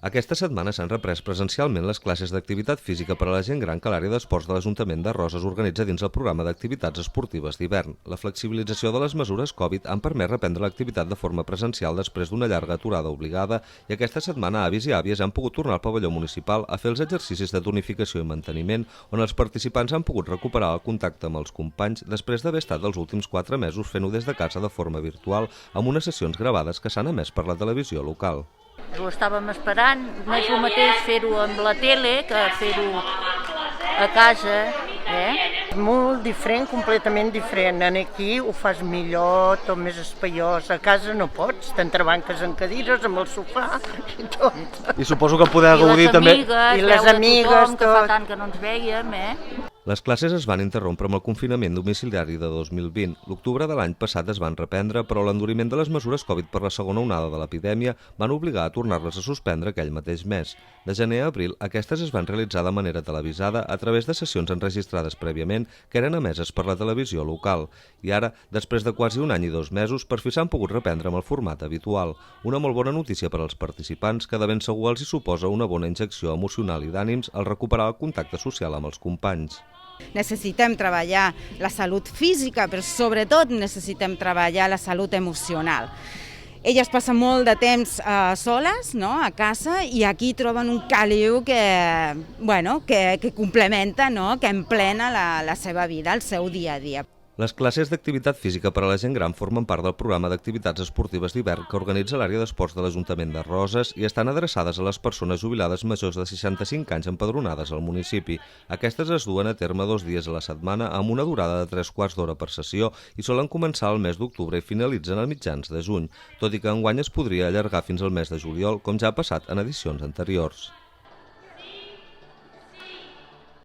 Aquesta setmana s'han reprès presencialment les classes d'activitat física per a la gent gran que l'àrea d'esports de l'Ajuntament de Roses organitza dins el programa d'activitats esportives d'hivern. La flexibilització de les mesures Covid han permès reprendre l'activitat de forma presencial després d'una llarga aturada obligada i aquesta setmana avis i àvies han pogut tornar al pavelló municipal a fer els exercicis de tonificació i manteniment on els participants han pogut recuperar el contacte amb els companys després d'haver estat els últims 4 mesos fent-ho des de casa de forma virtual amb unes sessions gravades que s'han emès per la televisió local. Ho estàvem esperant, no és el mateix fer-ho amb la tele que fer-ho a casa. Molt diferent, completament diferent. Aquí ho fas millor, tot més espaiós. A casa no pots, t'entrebanques en cadires, amb el sofà i tot. I suposo que poder gaudir també... I les amigues, tot. Que fa tant que no ens vèiem, Les classes es van interrompre amb el confinament domiciliari de 2020. L'octubre de l'any passat es van reprendre, però l'enduriment de les mesures Covid per la segona onada de l'epidèmia van obligar a tornar-les a suspendre aquell mateix mes. De gener a abril, aquestes es van realitzar de manera televisada a través de sessions enregistrades prèviament que eren emeses per la televisió local. I ara, després de quasi un any i 2 mesos, per fi s'han pogut reprendre amb el format habitual. Una molt bona notícia per als participants que de ben segur els hi suposa una bona injecció emocional i d'ànims al recuperar el contacte social amb els companys. Necessitem treballar la salut física, però sobretot necessitem treballar la salut emocional. Elles passen molt de temps soles, no?, a casa, i aquí troben un caliu que complementa, no?, que emplena la seva vida, el seu dia a dia. Les classes d'activitat física per a la gent gran formen part del programa d'activitats esportives d'hivern que organitza l'àrea d'esports de l'Ajuntament de Roses i estan adreçades a les persones jubilades majors de 65 anys empadronades al municipi. Aquestes es duen a terme 2 dies a la setmana amb una durada de 3/4 d'hora per sessió i solen començar al mes d'octubre i finalitzen a mitjans de juny, tot i que enguany es podria allargar fins al mes de juliol, com ja ha passat en edicions anteriors.